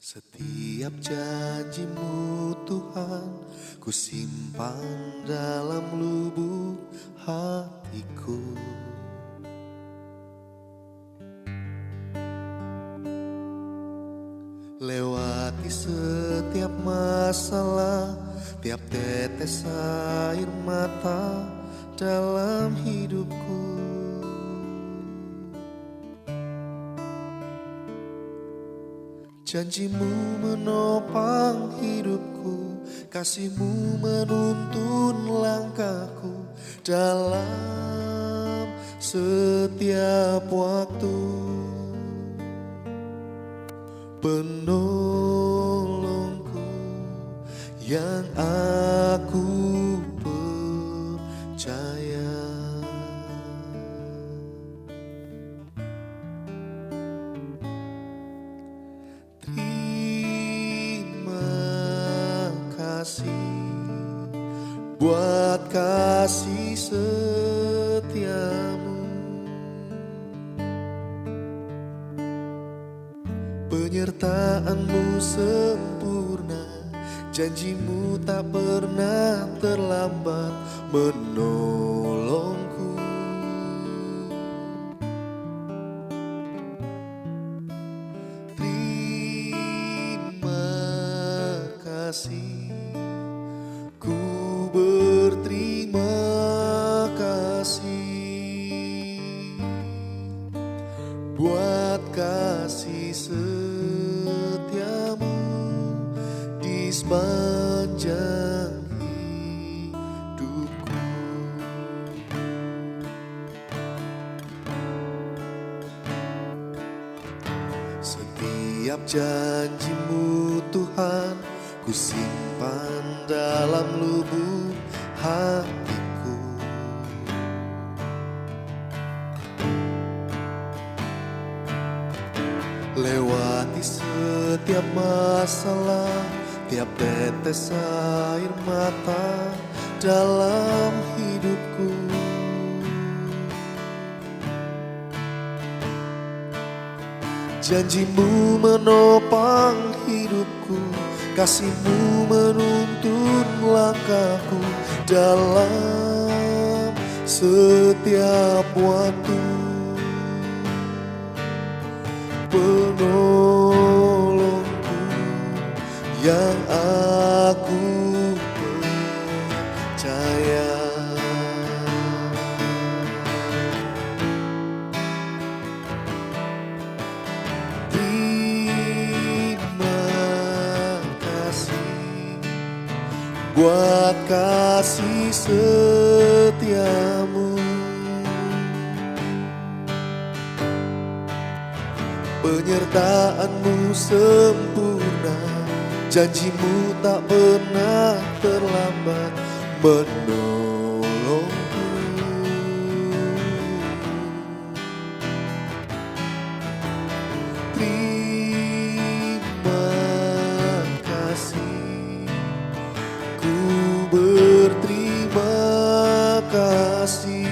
Setiap janjimu Tuhan, ku simpan dalam lubuk hatiku. Lewati setiap masalah, tiap tetes air mata dalam hidupku. Janjimu menopang hidupku, kasihmu menuntun langkahku dalam setiap waktu. Penolongku yang aku percaya. Buat kasih setiamu, penyertaanmu sempurna, janjimu tak pernah terlambat menolongku. Terima kasih, berterima kasih buat kasih setiamu di sepanjang hidupku. Setiap janjimu Tuhan, ku simpan dalam lubuk hatiku. Lewati setiap masalah, tiap tetes air mata dalam hidupku. Janjimu menopang hidupku, kasihmu menuntun langkahku dalam setiap waktu. Penolongku yang aku percaya. Buat kasih setiamu, penyertaanmu sempurna, janjimu tak pernah terlambat menolongku. Terima kasih, berterima kasih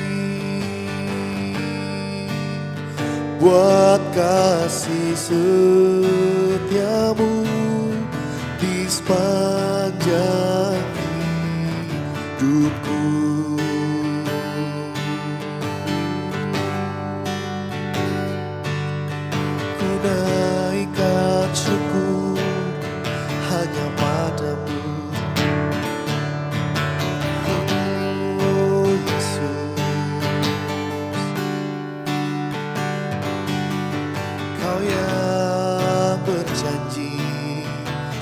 buat kasih setiamu di sepanjang hidupku. Ku naikkan syukur hanya padamu, berjanji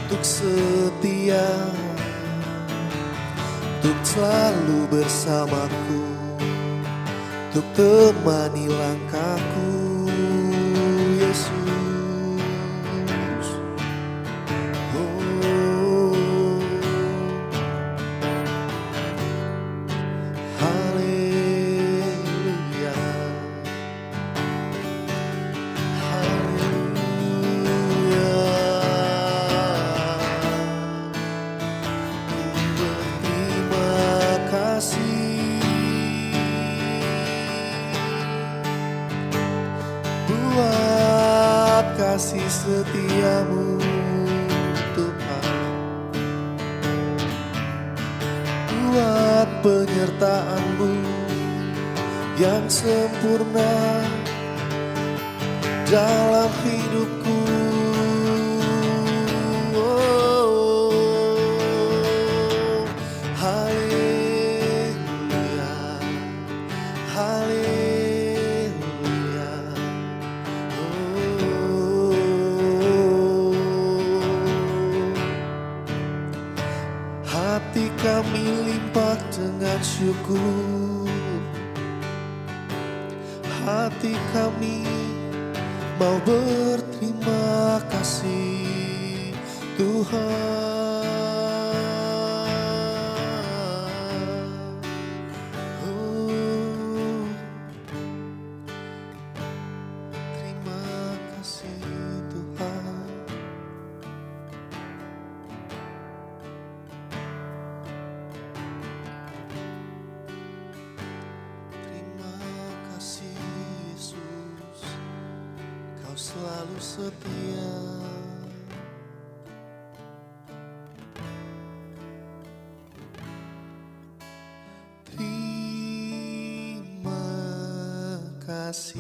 untuk setia, untuk selalu bersamaku, untuk temani langkahku, Yesus. Kasih setiamu penyertaan-Mu yang sempurna dalam hidupku. Oh, haleluya, haleluya. Oh, hati kami limpah dengan syukur. Hati kami mau berterima kasih Tuhan. Oh, terima kasih Tuhan. Terima kasih Yesus, Kau selalu setia. Terima kasih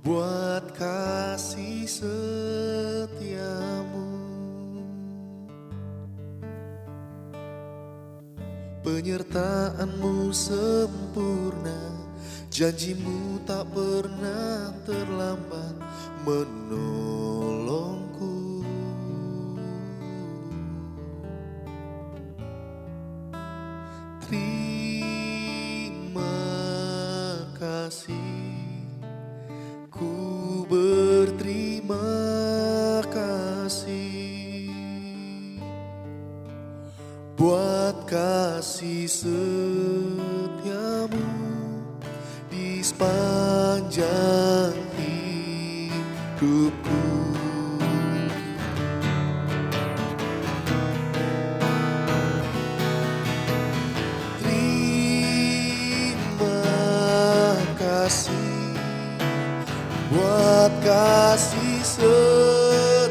buat kasih setiamu. Penyertaan-Mu sempurna, janji-Mu tak pernah terlambat menolongku. Terima kasih, ku berterima kasih buat kasih setiamu di sepanjang hidupku. Terima kasih buat kasih setiamu.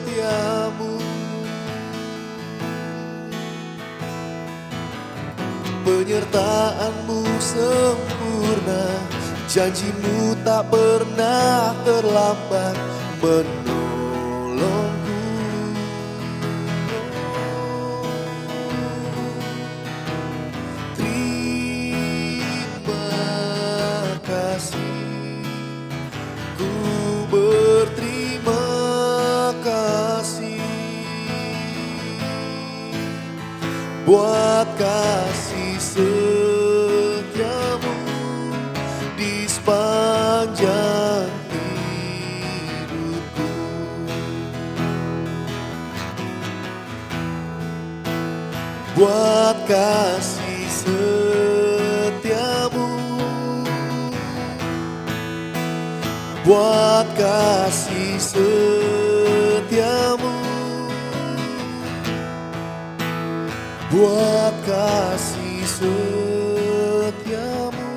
Penyertaan-Mu sempurna, janji-Mu tak pernah terlambat menolongku. Terima kasih, ku berterima kasih buat kasih setiamu di sepanjang hidupku. Buat kasih setiamu, buat kasih setiamu, buat kasih setiamu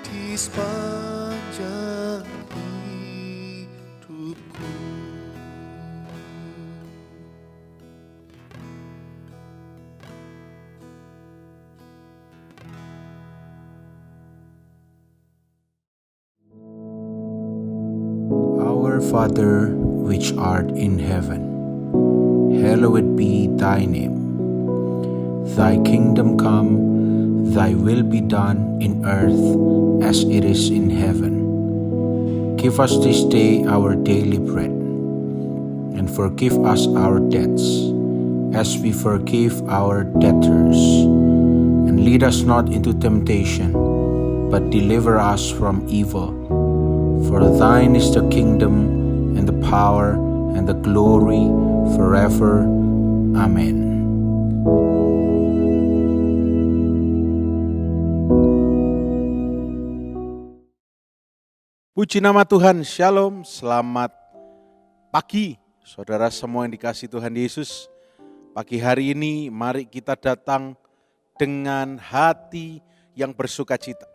di sepanjang hidupku. Our Father, which art in heaven, hallowed be thy name. Thy kingdom come, thy will be done in earth as it is in heaven. Give us this day our daily bread, and forgive us our debts, as we forgive our debtors. And lead us not into temptation, but deliver us from evil. For thine is the kingdom, and the power, and the glory, forever. Amen. Puji nama Tuhan, Shalom, selamat pagi saudara semua yang dikasihi Tuhan Yesus. Pagi hari ini mari kita datang dengan hati yang bersukacita.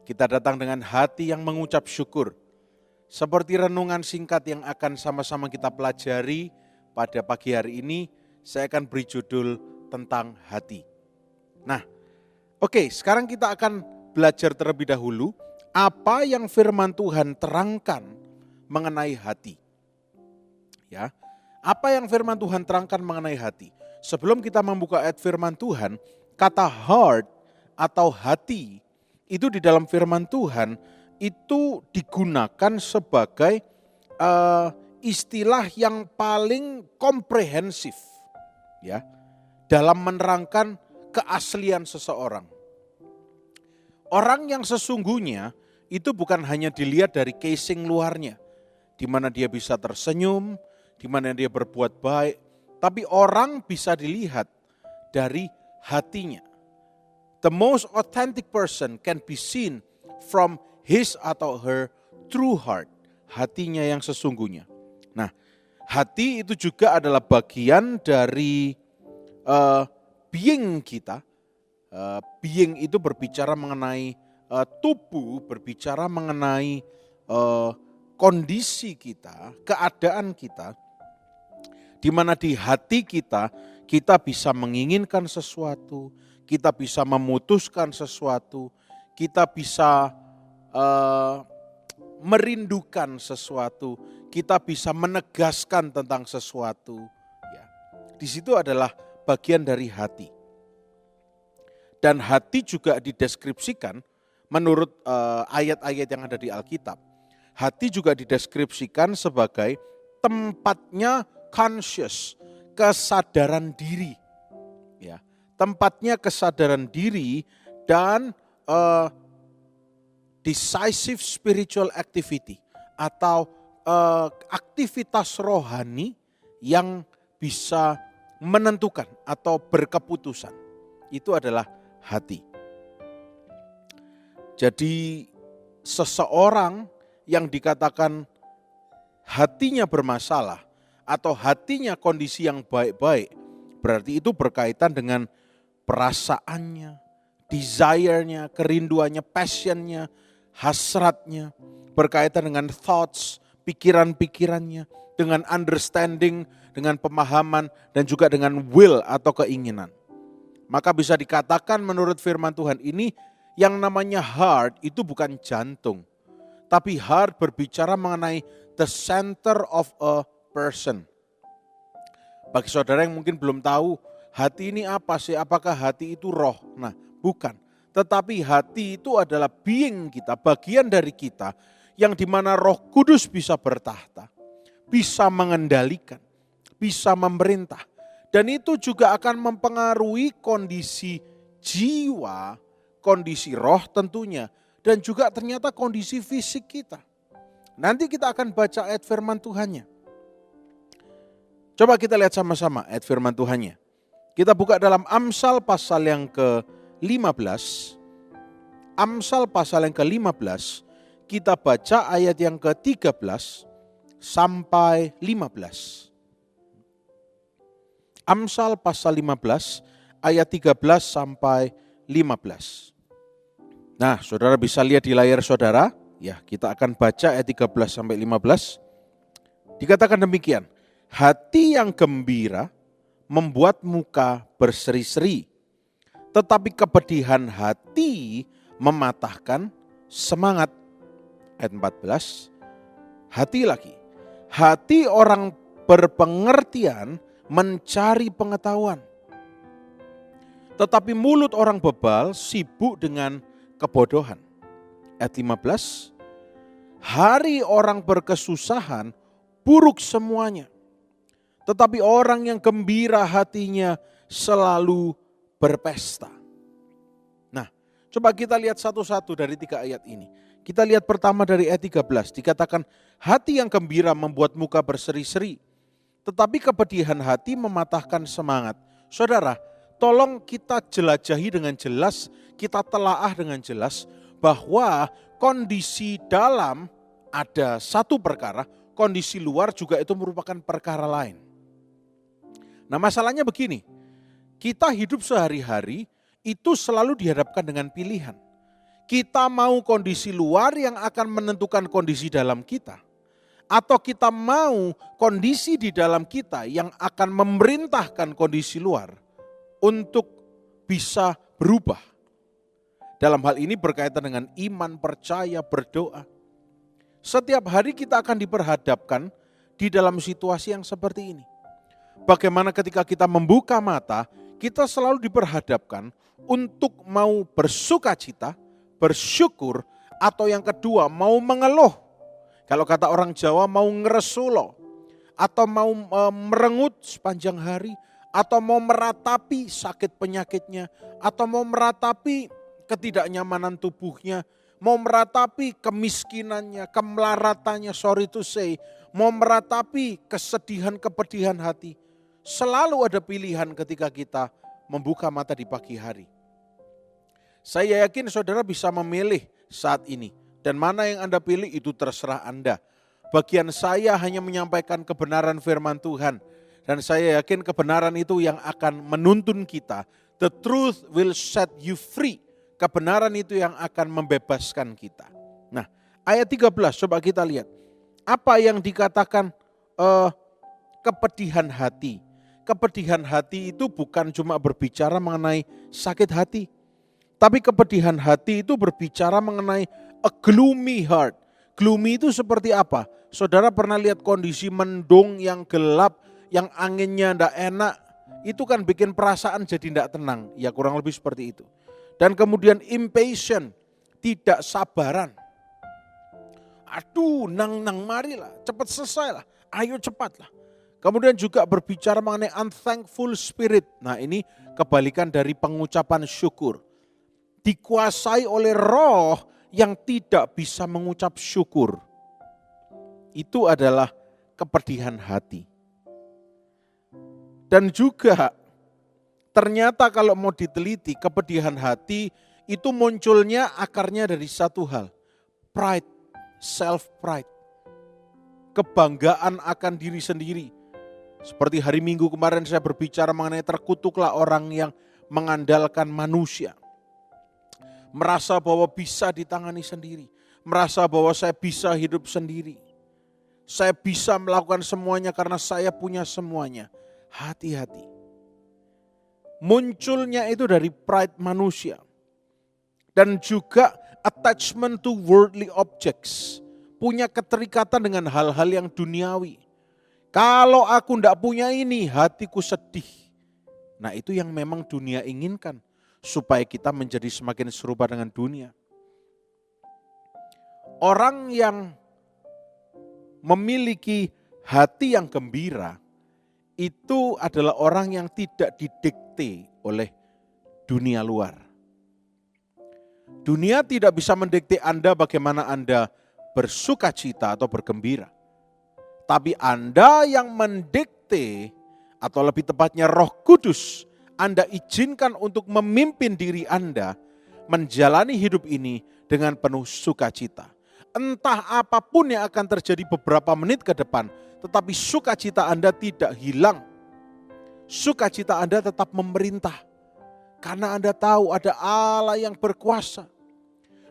Kita datang dengan hati yang mengucap syukur. Seperti renungan singkat yang akan sama-sama kita pelajari pada pagi hari ini, saya akan beri judul tentang hati. Nah, oke, sekarang kita akan belajar terlebih dahulu apa yang firman Tuhan terangkan mengenai hati. Ya. Apa yang firman Tuhan terangkan mengenai hati? Sebelum kita membuka ayat firman Tuhan, kata heart atau hati itu di dalam firman Tuhan itu digunakan sebagai istilah yang paling komprehensif, ya, dalam menerangkan keaslian seseorang. Orang yang sesungguhnya itu bukan hanya dilihat dari casing luarnya, di mana dia bisa tersenyum, di mana dia berbuat baik, tapi orang bisa dilihat dari hatinya. The most authentic person can be seen from his atau her true heart, hatinya yang sesungguhnya. Nah, hati itu juga adalah bagian dari being kita. Being itu berbicara mengenai tubuh, berbicara mengenai kondisi kita, keadaan kita, di mana di hati kita bisa menginginkan sesuatu, kita bisa memutuskan sesuatu, kita bisa merindukan sesuatu, kita bisa menegaskan tentang sesuatu. Ya. Di situ adalah bagian dari hati. Dan hati juga dideskripsikan menurut ayat-ayat yang ada di Alkitab. Hati juga dideskripsikan sebagai tempatnya conscious, kesadaran diri. Ya, tempatnya kesadaran diri dan decisive spiritual activity atau aktivitas rohani yang bisa menentukan atau berkeputusan. Itu adalah hati. Jadi seseorang yang dikatakan hatinya bermasalah atau hatinya kondisi yang baik-baik, berarti itu berkaitan dengan perasaannya, desire-nya, kerinduannya, passion-nya, hasratnya, berkaitan dengan thoughts, pikiran-pikirannya, dengan understanding, dengan pemahaman, dan juga dengan will atau keinginan. Maka bisa dikatakan menurut firman Tuhan ini, yang namanya heart itu bukan jantung. Tapi heart berbicara mengenai the center of a person. Bagi saudara yang mungkin belum tahu, hati ini apa sih? Apakah hati itu roh? Nah, bukan. Tetapi hati itu adalah being kita, bagian dari kita, yang dimana Roh Kudus bisa bertahta, bisa mengendalikan, bisa memerintah. Dan itu juga akan mempengaruhi kondisi jiwa, kondisi roh tentunya, dan juga ternyata kondisi fisik kita. Nanti kita akan baca ayat firman Tuhannya. Coba kita lihat sama-sama ayat firman Tuhannya. Kita buka dalam Amsal pasal yang ke-15. Amsal pasal yang ke-15, kita baca ayat yang ke-13 sampai 15. Amsal pasal 15 ayat 13 sampai 15. Nah, saudara bisa lihat di layar saudara. Ya, kita akan baca ayat 13 sampai 15. Dikatakan demikian, hati yang gembira membuat muka berseri-seri, tetapi kepedihan hati mematahkan semangat. Ayat 14, hati lagi. Hati orang berpengertian mencari pengetahuan, tetapi mulut orang bebal sibuk dengan kebodohan. Ayat 15, hari orang berkesusahan buruk semuanya, tetapi orang yang gembira hatinya selalu berpesta. Nah, coba kita lihat satu-satu dari 3 ayat ini. Kita lihat pertama dari ayat 13, dikatakan hati yang gembira membuat muka berseri-seri, tetapi kepedihan hati mematahkan semangat. Saudara, tolong kita jelajahi dengan jelas, kita telaah dengan jelas bahwa kondisi dalam ada satu perkara, kondisi luar juga itu merupakan perkara lain. Nah, masalahnya begini, kita hidup sehari-hari itu selalu dihadapkan dengan pilihan. Kita mau kondisi luar yang akan menentukan kondisi dalam kita, atau kita mau kondisi di dalam kita yang akan memerintahkan kondisi luar untuk bisa berubah. Dalam hal ini berkaitan dengan iman, percaya, berdoa. Setiap hari kita akan diperhadapkan di dalam situasi yang seperti ini. Bagaimana ketika kita membuka mata, kita selalu diperhadapkan untuk mau bersukacita, bersyukur, atau yang kedua mau mengeluh. Kalau kata orang Jawa mau ngeresulo, atau mau merengut sepanjang hari, atau mau meratapi sakit penyakitnya, atau mau meratapi ketidaknyamanan tubuhnya, mau meratapi kemiskinannya, kemelaratannya, sorry to say, mau meratapi kesedihan, kepedihan hati. Selalu ada pilihan ketika kita membuka mata di pagi hari. Saya yakin saudara bisa memilih saat ini. Dan mana yang Anda pilih itu terserah Anda. Bagian saya hanya menyampaikan kebenaran firman Tuhan. Dan saya yakin kebenaran itu yang akan menuntun kita. The truth will set you free. Kebenaran itu yang akan membebaskan kita. Nah, ayat 13 coba kita lihat. Apa yang dikatakan kepedihan hati. Kepedihan hati itu bukan cuma berbicara mengenai sakit hati. Tapi kepedihan hati itu berbicara mengenai a gloomy heart. Gloomy itu seperti apa? Saudara pernah lihat kondisi mendung yang gelap, yang anginnya tidak enak. Itu kan bikin perasaan jadi tidak tenang. Ya kurang lebih seperti itu. Dan kemudian impatient, tidak sabaran. Aduh, marilah, cepat selesailah, ayo cepatlah. Kemudian juga berbicara mengenai unthankful spirit. Nah ini kebalikan dari pengucapan syukur. Dikuasai oleh roh yang tidak bisa mengucap syukur. Itu adalah kepedihan hati. Dan juga ternyata kalau mau diteliti kepedihan hati itu munculnya akarnya dari satu hal. Pride, self-pride. Kebanggaan akan diri sendiri. Seperti hari Minggu kemarin saya berbicara mengenai terkutuklah orang yang mengandalkan manusia. Merasa bahwa bisa ditangani sendiri. Merasa bahwa saya bisa hidup sendiri. Saya bisa melakukan semuanya karena saya punya semuanya. Hati-hati. Munculnya itu dari pride manusia. Dan juga attachment to worldly objects. Punya keterikatan dengan hal-hal yang duniawi. Kalau aku tidak punya ini, hatiku sedih. Nah itu yang memang dunia inginkan. Supaya kita menjadi semakin serupa dengan dunia. Orang yang memiliki hati yang gembira, itu adalah orang yang tidak didikte oleh dunia luar. Dunia tidak bisa mendikte Anda bagaimana Anda bersukacita atau bergembira. Tapi Anda yang mendikte, atau lebih tepatnya Roh Kudus, Anda izinkan untuk memimpin diri Anda menjalani hidup ini dengan penuh sukacita. Entah apapun yang akan terjadi beberapa menit ke depan, tetapi sukacita Anda tidak hilang. Sukacita Anda tetap memerintah. Karena Anda tahu ada Allah yang berkuasa.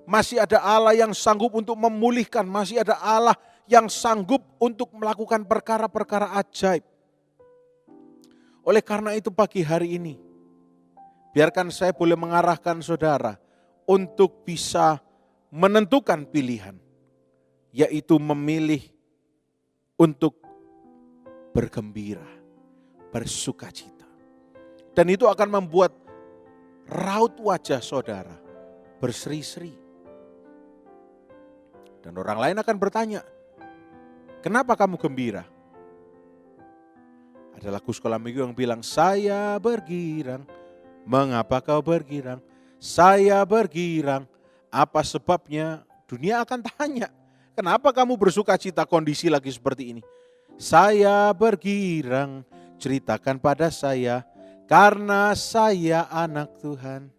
Masih ada Allah yang sanggup untuk memulihkan. Masih ada Allah yang sanggup untuk melakukan perkara-perkara ajaib. Oleh karena itu pagi hari ini, biarkan saya boleh mengarahkan saudara untuk bisa menentukan pilihan. Yaitu memilih untuk bergembira, bersukacita. Dan itu akan membuat raut wajah saudara berseri-seri. Dan orang lain akan bertanya, kenapa kamu gembira? Ada lagu sekolah minggu yang bilang, saya bergirang. Mengapa kau bergirang? Saya bergirang. Apa sebabnya? Dunia akan tanya. Kenapa kamu bersukacita kondisi lagi seperti ini? Saya bergirang, ceritakan pada saya, karena saya anak Tuhan.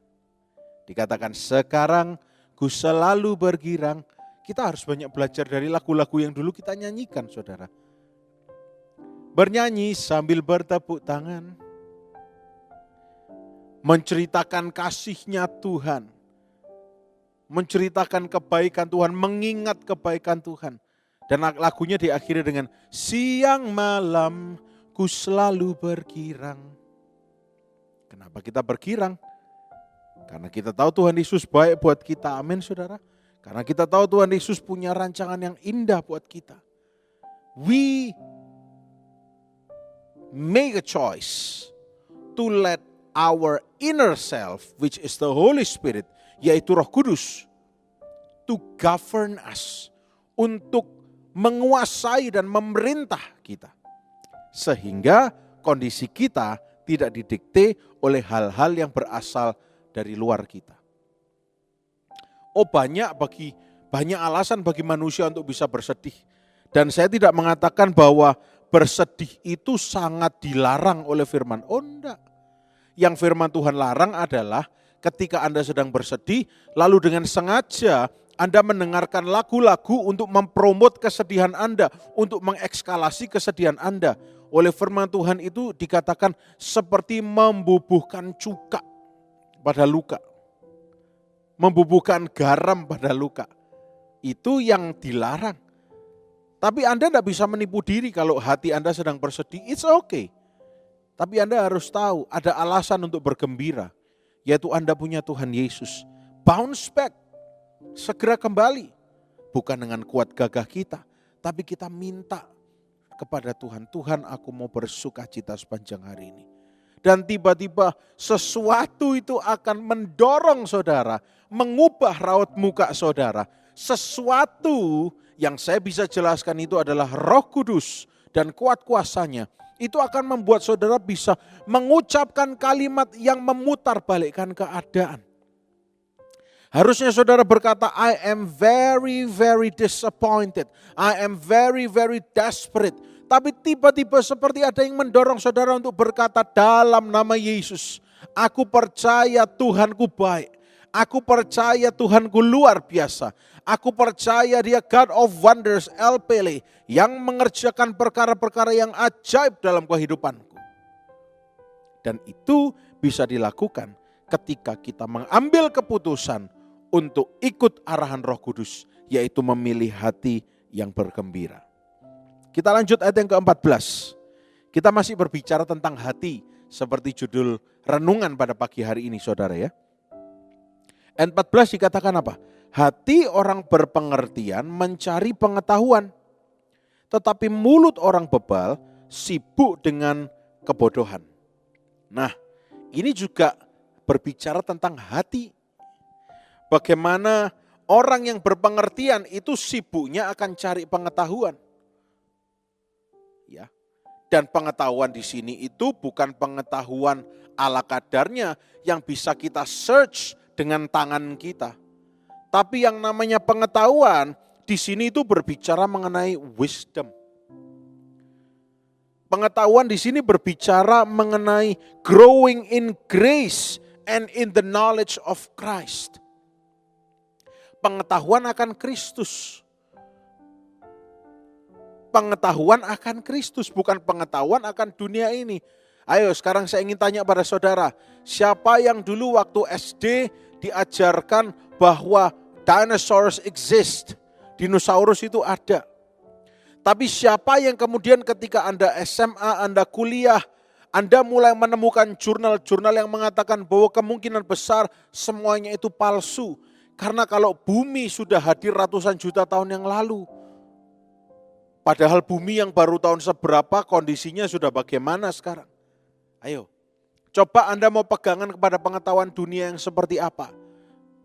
Dikatakan sekarang ku selalu bergirang. Kita harus banyak belajar dari lagu-lagu yang dulu kita nyanyikan, saudara. Bernyanyi sambil bertepuk tangan. Menceritakan kasihnya Tuhan. Menceritakan kebaikan Tuhan, mengingat kebaikan Tuhan. Dan lagunya diakhiri dengan siang malam ku selalu bergirang. Kenapa kita bergirang? Karena kita tahu Tuhan Yesus baik buat kita, amin saudara. Karena kita tahu Tuhan Yesus punya rancangan yang indah buat kita. We make a choice to let our inner self, which is the Holy Spirit, yaitu Roh Kudus, to govern us, untuk menguasai dan memerintah kita. Sehingga kondisi kita tidak didikte oleh hal-hal yang berasal dari luar kita. Banyak alasan bagi manusia untuk bisa bersedih. Dan saya tidak mengatakan bahwa bersedih itu sangat dilarang oleh firman. Oh enggak. Yang firman Tuhan larang adalah ketika Anda sedang bersedih, lalu dengan sengaja Anda mendengarkan lagu-lagu untuk mempromot kesedihan Anda, untuk mengekskalasi kesedihan Anda. Oleh firman Tuhan itu dikatakan seperti membubuhkan cuka pada luka. Membubuhkan garam pada luka. Itu yang dilarang. Tapi Anda tidak bisa menipu diri kalau hati Anda sedang bersedih. It's okay. Tapi Anda harus tahu ada alasan untuk bergembira. Yaitu Anda punya Tuhan Yesus. Bounce back. Segera kembali. Bukan dengan kuat gagah kita. Tapi kita minta kepada Tuhan. Tuhan, aku mau bersuka cita sepanjang hari ini. Dan tiba-tiba sesuatu itu akan mendorong saudara, mengubah raut muka saudara. Sesuatu yang saya bisa jelaskan itu adalah Roh Kudus dan kuat kuasanya. Itu akan membuat saudara bisa mengucapkan kalimat yang memutarbalikkan keadaan. Harusnya saudara berkata, I am very, very disappointed. I am very, very desperate. Tapi tiba-tiba seperti ada yang mendorong saudara untuk berkata dalam nama Yesus. Aku percaya Tuhanku baik. Aku percaya Tuhanku luar biasa. Aku percaya Dia God of Wonders, El Pele, yang mengerjakan perkara-perkara yang ajaib dalam kehidupanku. Dan itu bisa dilakukan ketika kita mengambil keputusan untuk ikut arahan Roh Kudus, yaitu memilih hati yang bergembira. Kita lanjut ayat yang ke-14. Kita masih berbicara tentang hati, seperti judul renungan pada pagi hari ini saudara ya. Ayat 14 dikatakan apa? Hati orang berpengertian mencari pengetahuan, tetapi mulut orang bebal sibuk dengan kebodohan. Nah, ini juga berbicara tentang hati. Bagaimana orang yang berpengertian itu sibuknya akan cari pengetahuan. Ya. Dan pengetahuan di sini itu bukan pengetahuan ala kadarnya yang bisa kita search dengan tangan kita. Tapi yang namanya pengetahuan di sini itu berbicara mengenai wisdom. Pengetahuan di sini berbicara mengenai growing in grace and in the knowledge of Christ. Pengetahuan akan Kristus. Pengetahuan akan Kristus, bukan pengetahuan akan dunia ini. Ayo sekarang saya ingin tanya pada saudara, siapa yang dulu waktu SD diajarkan bahwa dinosaurs exist, dinosaurus itu ada. Tapi siapa yang kemudian ketika Anda SMA, Anda kuliah, Anda mulai menemukan jurnal-jurnal yang mengatakan bahwa kemungkinan besar semuanya itu palsu. Karena kalau bumi sudah hadir ratusan juta tahun yang lalu, padahal bumi yang baru tahun seberapa kondisinya sudah bagaimana sekarang? Ayo, coba Anda mau pegangan kepada pengetahuan dunia yang seperti apa?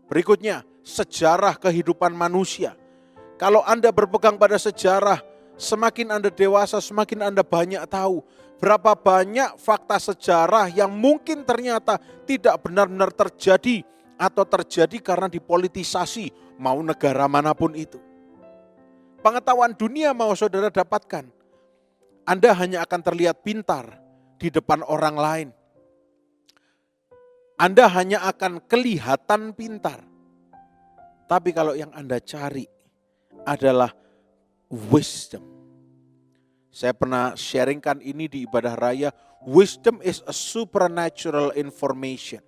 Berikutnya, sejarah kehidupan manusia. Kalau Anda berpegang pada sejarah, semakin Anda dewasa, semakin Anda banyak tahu. Berapa banyak fakta sejarah yang mungkin ternyata tidak benar-benar terjadi atau terjadi karena dipolitisasi, mau negara manapun itu. Pengetahuan dunia mau saudara dapatkan. Anda hanya akan terlihat pintar di depan orang lain. Anda hanya akan kelihatan pintar. Tapi kalau yang Anda cari adalah wisdom. Saya pernah sharingkan ini di ibadah raya. Wisdom is a supernatural information.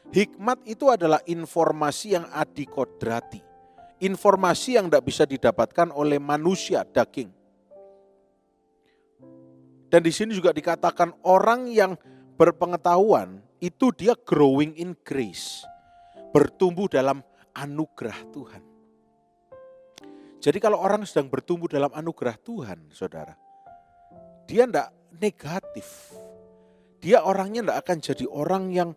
Hikmat itu adalah informasi yang adikodrati. Informasi yang tidak bisa didapatkan oleh manusia daging. Dan di sini juga dikatakan orang yang berpengetahuan itu dia growing in grace, bertumbuh dalam anugerah Tuhan. Jadi kalau orang sedang bertumbuh dalam anugerah Tuhan, saudara, dia tidak negatif. Dia orangnya tidak akan jadi orang yang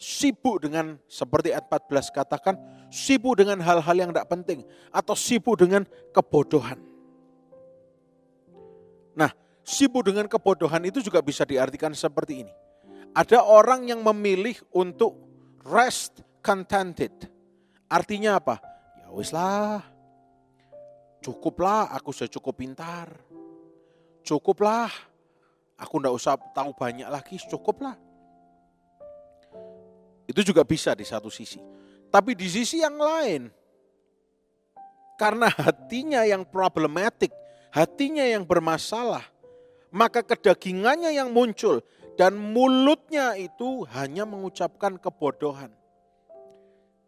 sibuk dengan, seperti ayat 14 katakan, sibuk dengan hal-hal yang tidak penting. Atau sibuk dengan kebodohan. Nah, sibuk dengan kebodohan itu juga bisa diartikan seperti ini. Ada orang yang memilih untuk rest contented. Artinya apa? Ya wis lah, cukuplah aku sudah cukup pintar. Cukuplah, aku tidak usah tahu banyak lagi, cukuplah. Itu juga bisa di satu sisi. Tapi di sisi yang lain, karena hatinya yang problematik, hatinya yang bermasalah, maka kedagingannya yang muncul dan mulutnya itu hanya mengucapkan kebodohan.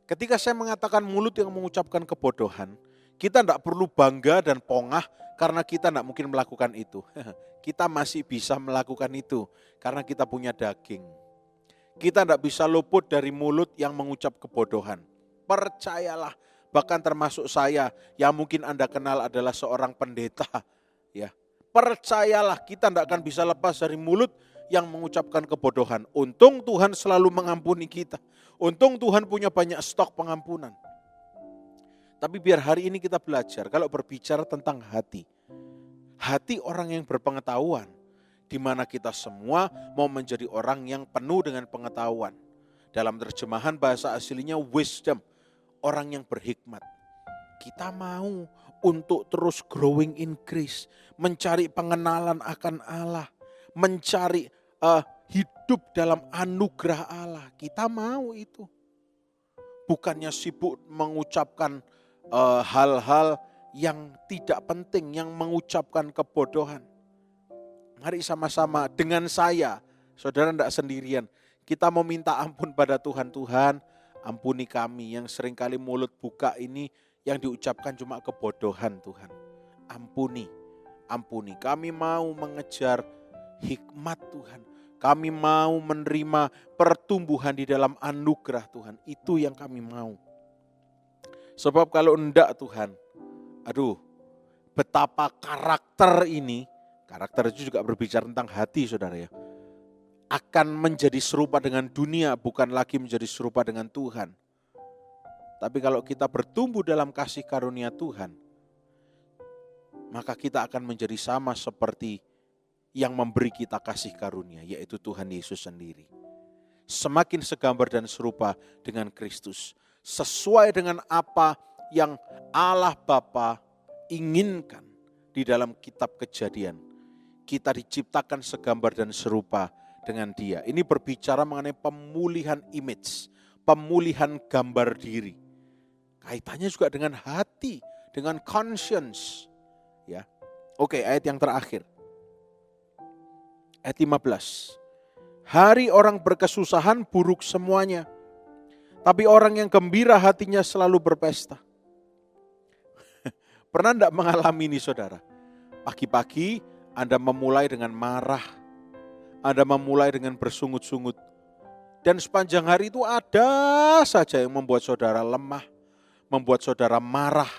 Ketika saya mengatakan mulut yang mengucapkan kebodohan, kita tidak perlu bangga dan pongah karena kita tidak mungkin melakukan itu. Kita masih bisa melakukan itu karena kita punya daging. Kita tidak bisa luput dari mulut yang mengucap kebodohan. Percayalah, bahkan termasuk saya yang mungkin Anda kenal adalah seorang pendeta. Ya, percayalah, kita tidak akan bisa lepas dari mulut yang mengucapkan kebodohan. Untung Tuhan selalu mengampuni kita. Untung Tuhan punya banyak stok pengampunan. Tapi biar hari ini kita belajar, kalau berbicara tentang hati. Hati orang yang berpengetahuan, di mana kita semua mau menjadi orang yang penuh dengan pengetahuan. Dalam terjemahan bahasa aslinya wisdom, orang yang berhikmat. Kita mau untuk terus growing in grace, mencari pengenalan akan Allah, mencari hidup dalam anugerah Allah. Kita mau itu. Bukannya sibuk mengucapkan hal-hal yang tidak penting, yang mengucapkan kebodohan. Mari sama-sama dengan saya, saudara tidak sendirian. Kita meminta ampun pada Tuhan. Tuhan, ampuni kami yang seringkali mulut buka ini yang diucapkan cuma kebodohan Tuhan. Ampuni, ampuni. Kami mau mengejar hikmat Tuhan. Kami mau menerima pertumbuhan di dalam anugerah Tuhan. Itu yang kami mau. Sebab kalau enggak Tuhan, betapa karakter ini, karakter itu juga berbicara tentang hati saudara ya, akan menjadi serupa dengan dunia, bukan lagi menjadi serupa dengan Tuhan. Tapi kalau kita bertumbuh dalam kasih karunia Tuhan, maka kita akan menjadi sama seperti yang memberi kita kasih karunia, yaitu Tuhan Yesus sendiri. Semakin segambar dan serupa dengan Kristus, sesuai dengan apa yang Allah Bapa inginkan di dalam kitab Kejadian. Kita diciptakan segambar dan serupa dengan Dia. Ini berbicara mengenai pemulihan image, pemulihan gambar diri. Kaitannya juga dengan hati, dengan conscience. Ya. Oke, ayat yang terakhir. Ayat 15. Hari orang berkesusahan buruk semuanya, tapi orang yang gembira hatinya selalu berpesta. Pernah enggak mengalami ini saudara? Pagi-pagi Anda memulai dengan marah, Anda memulai dengan bersungut-sungut. Dan sepanjang hari itu ada saja yang membuat saudara lemah, membuat saudara marah.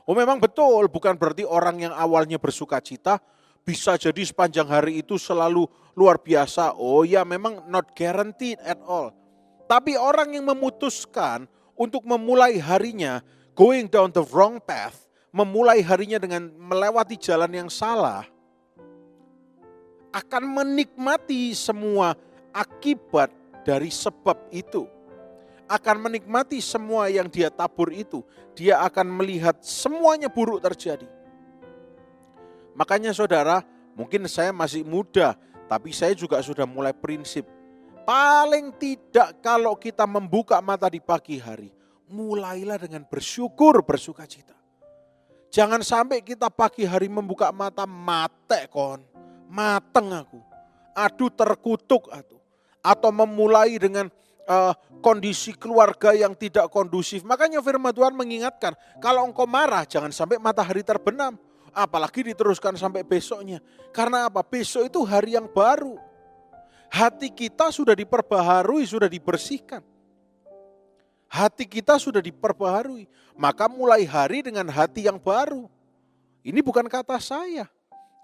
Oh memang betul, bukan berarti orang yang awalnya bersuka cita, bisa jadi sepanjang hari itu selalu luar biasa. Oh ya memang not guaranteed at all. Tapi orang yang memutuskan untuk memulai harinya going down the wrong path, memulai harinya dengan melewati jalan yang salah, akan menikmati semua akibat dari sebab itu. Akan menikmati semua yang dia tabur itu. Dia akan melihat semuanya buruk terjadi. Makanya saudara, mungkin saya masih muda, tapi saya juga sudah mulai prinsip. Paling tidak kalau kita membuka mata di pagi hari, mulailah dengan bersyukur, bersuka cita. Jangan sampai kita pagi hari membuka mata, mate kon, mateng aku. Aduh terkutuk aku. Atau memulai dengan kondisi keluarga yang tidak kondusif. Makanya firman Tuhan mengingatkan, kalau engkau marah jangan sampai matahari terbenam. Apalagi diteruskan sampai besoknya. Karena apa? Besok itu hari yang baru. Hati kita sudah diperbaharui, sudah dibersihkan. Hati kita sudah diperbaharui. Maka mulai hari dengan hati yang baru. Ini bukan kata saya.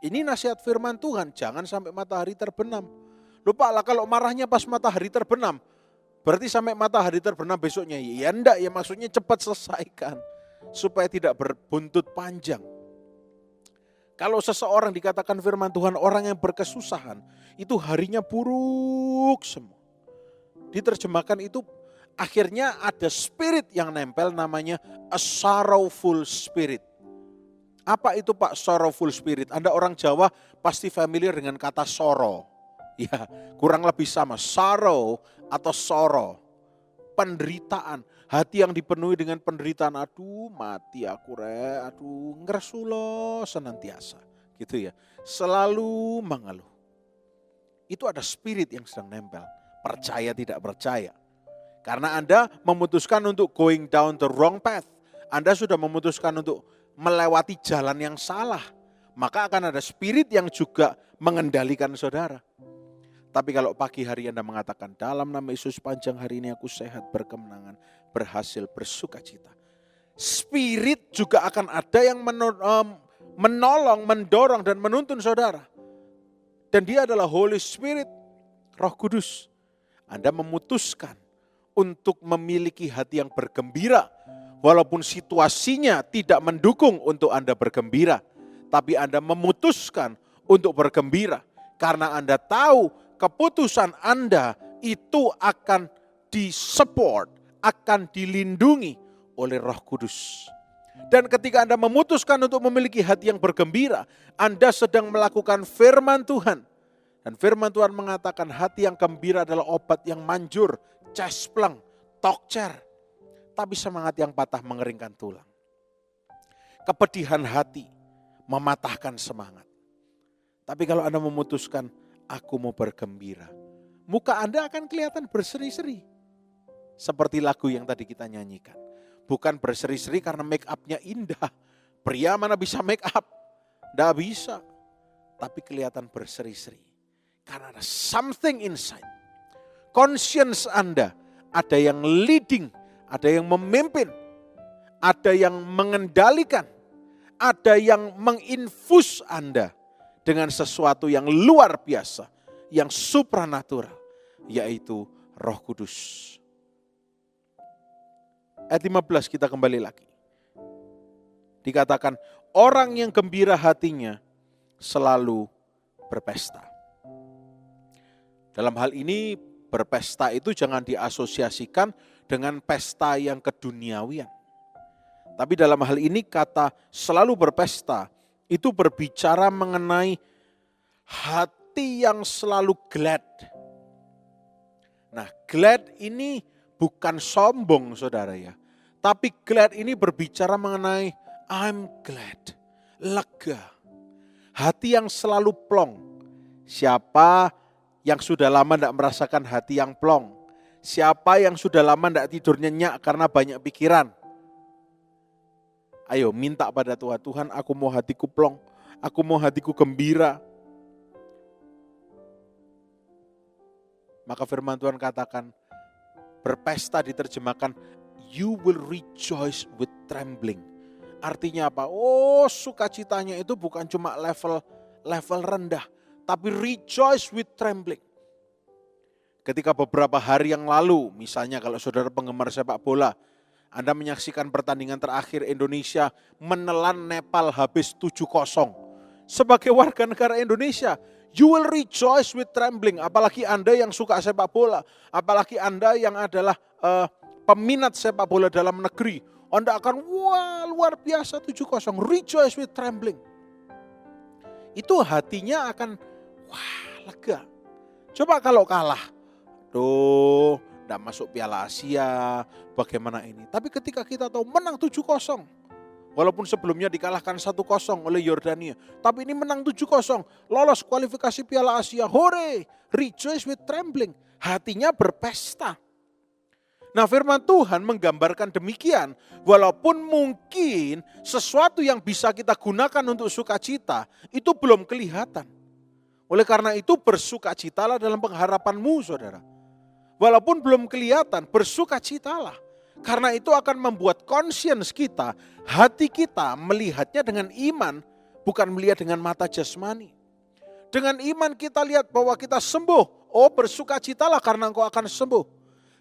Ini nasihat firman Tuhan. Jangan sampai matahari terbenam. Lupa lah kalau marahnya pas matahari terbenam. Berarti sampai matahari terbenam besoknya. Ya enggak, ya maksudnya cepat selesaikan. Supaya tidak berbuntut panjang. Kalau seseorang dikatakan firman Tuhan orang yang berkesusahan. Itu harinya buruk semua. Diterjemahkan itu akhirnya ada spirit yang nempel namanya a sorrowful spirit. Apa itu Pak sorrowful spirit? Anda orang Jawa pasti familiar dengan kata sorrow. Ya, kurang lebih sama. Sorrow atau sorrow. Penderitaan. Hati yang dipenuhi dengan penderitaan. Aduh mati aku aduh ngersulo senantiasa. Gitu ya. Selalu mengeluh. Itu ada spirit yang sedang nempel. Percaya tidak percaya. Karena Anda memutuskan untuk going down the wrong path. Anda sudah memutuskan untuk melewati jalan yang salah. Maka akan ada spirit yang juga mengendalikan saudara. Tapi kalau pagi hari Anda mengatakan, dalam nama Yesus panjang hari ini aku sehat, berkemenangan, berhasil, bersukacita. Spirit juga akan ada yang menolong, mendorong dan menuntun saudara. Dan dia adalah Holy Spirit, Roh Kudus. Anda memutuskan untuk memiliki hati yang bergembira. Walaupun situasinya tidak mendukung untuk Anda bergembira. Tapi Anda memutuskan untuk bergembira. Karena Anda tahu keputusan Anda itu akan disupport, akan dilindungi oleh Roh Kudus. Dan ketika Anda memutuskan untuk memiliki hati yang bergembira, Anda sedang melakukan firman Tuhan. Dan firman Tuhan mengatakan hati yang gembira adalah obat yang manjur, cespleng, tokcer. Tapi semangat yang patah mengeringkan tulang. Kepedihan hati mematahkan semangat. Tapi kalau Anda memutuskan, aku mau bergembira. Muka Anda akan kelihatan berseri-seri. Seperti lagu yang tadi kita nyanyikan. Bukan berseri-seri karena make up-nya indah. Pria mana bisa make up? Tidak bisa. Tapi kelihatan berseri-seri. Karena ada something inside. Conscience Anda ada yang leading, ada yang memimpin, ada yang mengendalikan, ada yang menginfus Anda dengan sesuatu yang luar biasa, yang supranatural, yaitu Roh Kudus. Ayat 15 kita kembali lagi. Dikatakan orang yang gembira hatinya selalu berpesta. Dalam hal ini berpesta itu jangan diasosiasikan dengan pesta yang keduniawian. Tapi dalam hal ini kata selalu berpesta itu berbicara mengenai hati yang selalu glad. Nah, glad ini bukan sombong saudara ya. Tapi glad ini berbicara mengenai I'm glad, lega. Hati yang selalu plong. Siapa yang sudah lama tidak merasakan hati yang plong? Siapa yang sudah lama tidak tidur nyenyak karena banyak pikiran? Ayo minta pada Tuhan, Tuhan aku mau hatiku plong, aku mau hatiku gembira. Maka firman Tuhan katakan, berpesta diterjemahkan, you will rejoice with trembling. Artinya apa? Oh, sukacitanya itu bukan cuma level rendah, tapi rejoice with trembling. Ketika beberapa hari yang lalu, misalnya kalau saudara penggemar sepak bola, Anda menyaksikan pertandingan terakhir Indonesia menelan Nepal habis 7-0. Sebagai warga negara Indonesia, you will rejoice with trembling. Apalagi Anda yang suka sepak bola, apalagi Anda yang adalah peminat sepak bola dalam negeri. Anda akan wah luar biasa 7-0, rejoice with trembling. Itu hatinya akan wah lega. Coba kalau kalah, tuh tidak masuk Piala Asia, bagaimana ini. Tapi ketika kita tahu menang 7-0, walaupun sebelumnya dikalahkan 1-0 oleh Yordania, tapi ini menang 7-0, lolos kualifikasi Piala Asia, hore, rejoice with trembling. Hatinya berpesta. Nah firman Tuhan menggambarkan demikian, walaupun mungkin sesuatu yang bisa kita gunakan untuk sukacita, itu belum kelihatan. Oleh karena itu bersukacitalah dalam pengharapanmu saudara. Walaupun belum kelihatan, bersukacitalah. Karena itu akan membuat conscience kita, hati kita melihatnya dengan iman, bukan melihat dengan mata jasmani. Dengan iman kita lihat bahwa kita sembuh. Oh, bersukacitalah karena engkau akan sembuh.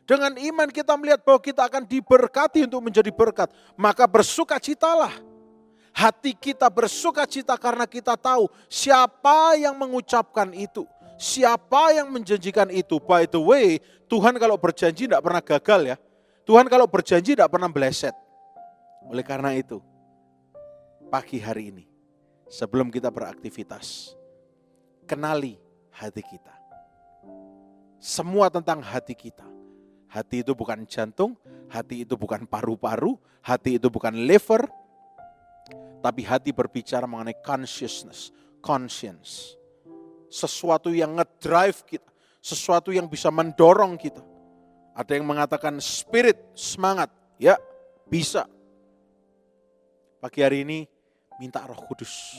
Dengan iman kita melihat bahwa kita akan diberkati untuk menjadi berkat. Maka bersukacitalah. Hati kita bersukacita karena kita tahu siapa yang mengucapkan itu. Siapa yang menjanjikan itu. By the way, Tuhan kalau berjanji tidak pernah gagal ya. Tuhan kalau berjanji tidak pernah meleset. Oleh karena itu, pagi hari ini, sebelum kita beraktivitas, kenali hati kita. Semua tentang hati kita. Hati itu bukan jantung, hati itu bukan paru-paru, hati itu bukan liver, tapi hati berbicara mengenai consciousness, conscience. Sesuatu yang ngedrive kita, sesuatu yang bisa mendorong kita. Ada yang mengatakan spirit, semangat. Ya, bisa. Pagi hari ini minta Roh Kudus.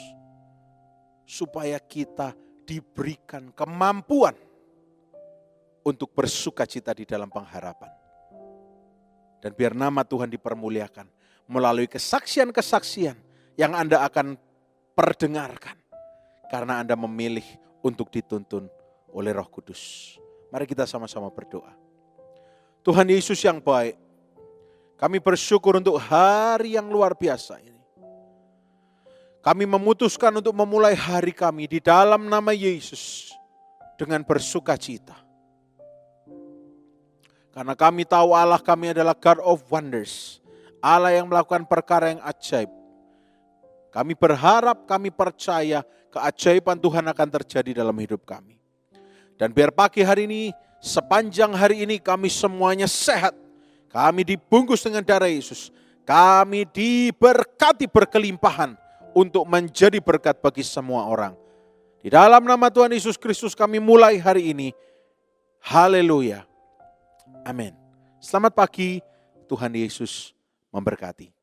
Supaya kita diberikan kemampuan untuk bersukacita di dalam pengharapan. Dan biar nama Tuhan dipermuliakan melalui kesaksian-kesaksian yang Anda akan perdengarkan. Karena Anda memilih untuk dituntun oleh Roh Kudus. Mari kita sama-sama berdoa. Tuhan Yesus yang baik, kami bersyukur untuk hari yang luar biasa ini. Kami memutuskan untuk memulai hari kami di dalam nama Yesus dengan bersukacita. Karena kami tahu Allah kami adalah God of Wonders, Allah yang melakukan perkara yang ajaib. Kami berharap, kami percaya keajaiban Tuhan akan terjadi dalam hidup kami. Dan biar pagi hari ini, sepanjang hari ini kami semuanya sehat. Kami dibungkus dengan darah Yesus. Kami diberkati berkelimpahan untuk menjadi berkat bagi semua orang. Di dalam nama Tuhan Yesus Kristus kami mulai hari ini. Haleluya. Amin. Selamat pagi, Tuhan Yesus memberkati.